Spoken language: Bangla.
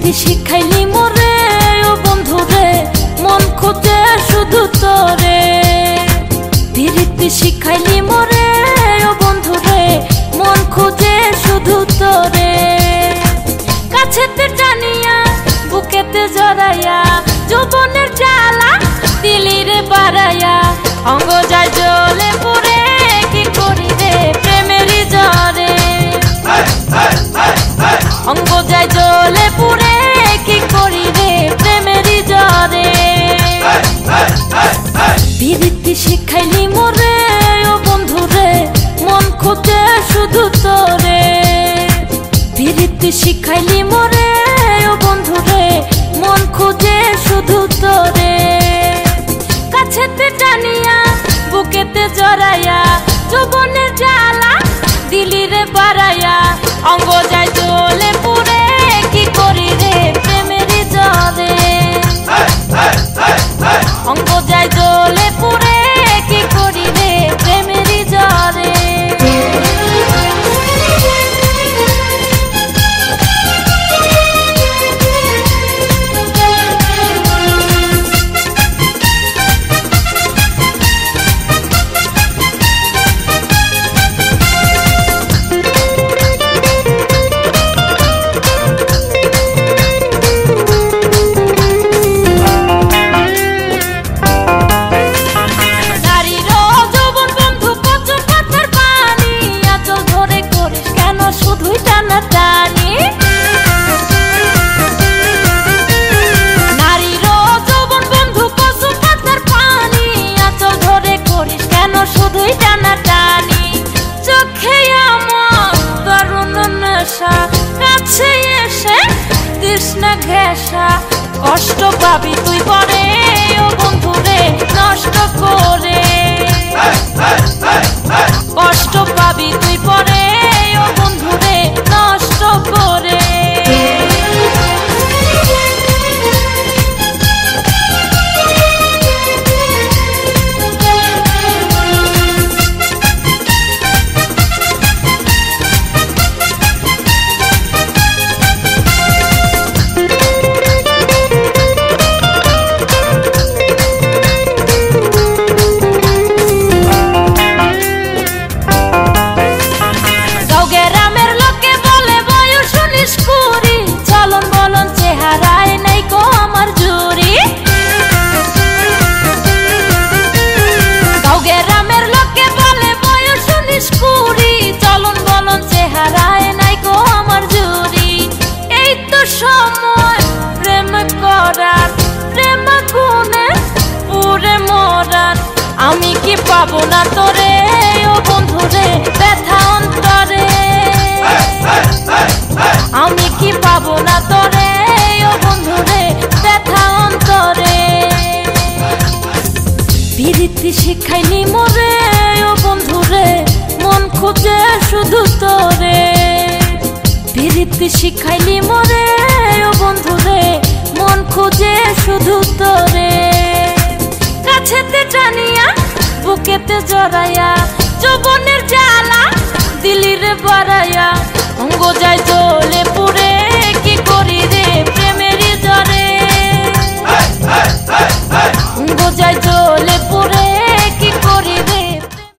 পিরিতি শিখাইলি মোরে ও বন্ধুরে, মন খোঁজে শুধু তোরে। পিরিতি শিখাইলি মোরে ও বন্ধুরে, মন খোঁজে শুধু তোরে। কাছেতে টানিয়া বুকেতে জড়াইয়া, যৌবনের জ্বালা দিলি রে বাড়াইয়া। অঙ্গ যায় জ্বলে পুড়ে, কি করি রে প্রেমেরই জ্বরে। অঙ্গ যায় জ্বলে পুড়ে, কি করি রে প্রেমেরই জ্বরে। পিরিতি শিখাইলি মোরে ও বন্ধুরে, মন খোঁজে শুধু তোরে। পিরিতি শিখাইলি মোরে ও বন্ধুরে, মন খোঁজে শুধু তোরে। কাছেতে টানিয়া বুকেতে জড়াইয়া, যৌবনের জ্বালা দিলি রে বাড়াইয়া। অঙ্গ যায় জ্বলে পুড়ে, কি করি রে প্রেমেরই জ্বরে। অঙ্গ যায় জ্বলে পুড়ে, কি করি রে প্রেমেরই জ্বরে। কাছে এসে তৃষ্ণা ঘেঁষা, কষ্ট পাবি তুই পরে ও বন্ধুরে নষ্ট করে। কষ্ট পাবি তুই পরে ও বন্ধুরে নষ্ট করে। আমি কি পাবো না তোরে ও বন্ধুরে ব্যথা অন্তরে। আমি কি পাবো না তোরে।